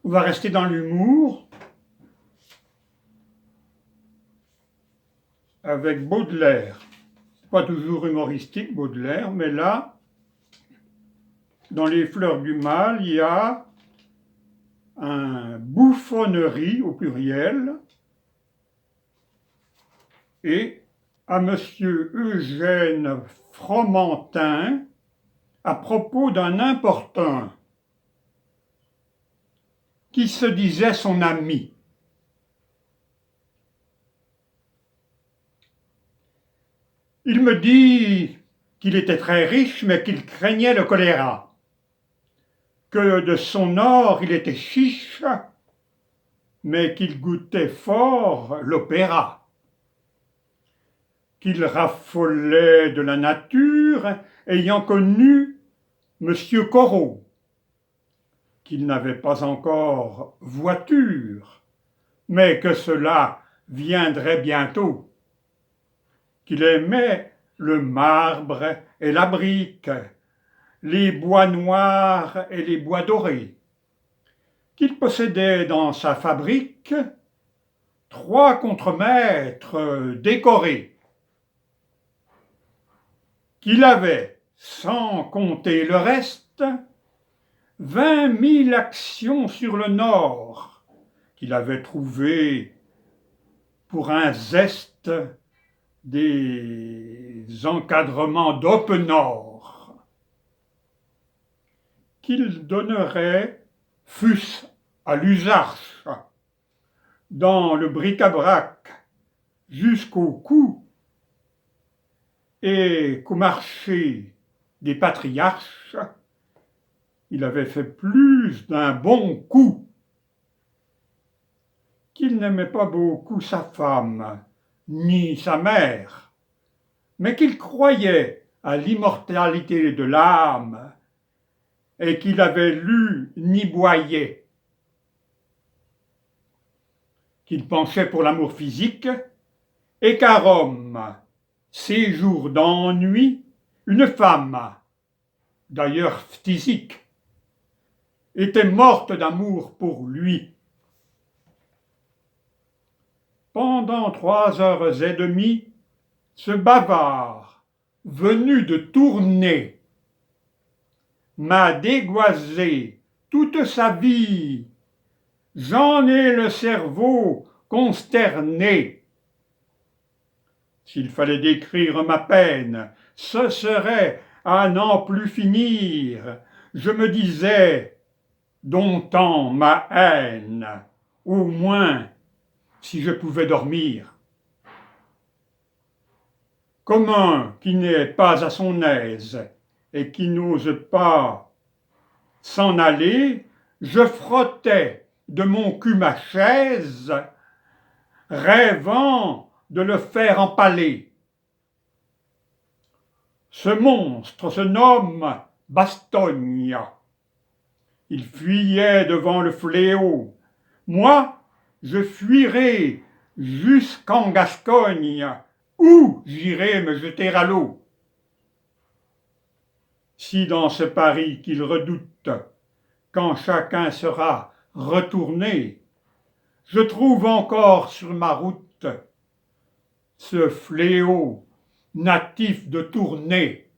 On va rester dans l'humour avec Baudelaire. Pas toujours humoristique, Baudelaire, mais là, dans Les Fleurs du Mal, il y a un bouffonnerie au pluriel et à monsieur Eugène Fromentin à propos d'un importun qui se disait son ami. Il me dit qu'il était très riche, mais qu'il craignait le choléra, que de son or il était chiche, mais qu'il goûtait fort l'opéra, qu'il raffolait de la nature, ayant connu monsieur Corot, qu'il n'avait pas encore voiture, mais que cela viendrait bientôt, qu'il aimait le marbre et la brique, les bois noirs et les bois dorés, qu'il possédait dans sa fabrique 3 contremaîtres décorés, qu'il avait, sans compter le reste, 20 000 actions sur le Nord, qu'il avait trouvé pour un zeste des encadrements d'Oppenor, qu'il donnerait, fût-ce à l'usarche, dans le bric-à-brac jusqu'au cou, et qu'au marché des patriarches, il avait fait plus d'un bon coup, qu'il n'aimait pas beaucoup sa femme, ni sa mère, mais qu'il croyait à l'immortalité de l'âme et qu'il avait lu Niboyer, qu'il penchait pour l'amour physique et qu'à Rome, séjour d'ennui, une femme, d'ailleurs phtisique, était morte d'amour pour lui. Pendant 3h30, ce bavard, venu de Tournai, m'a dégoisé toute sa vie. J'en ai le cerveau consterné. S'il fallait décrire ma peine, ce serait à n'en plus finir. Je me disais, domptant ma haine, au moins, si je pouvais dormir. Comme un qui n'est pas à son aise et qui n'ose pas s'en aller, je frottais de mon cul ma chaise, rêvant de le faire empaler. Ce monstre se nomme Bastogne. Il fuyait devant le fléau. Moi, je fuirai jusqu'en Gascogne, où j'irai me jeter à l'eau. Si dans ce Paris qu'il redoute, quand chacun sera retourné, je trouve encore sur ma route ce fléau natif de Tournai,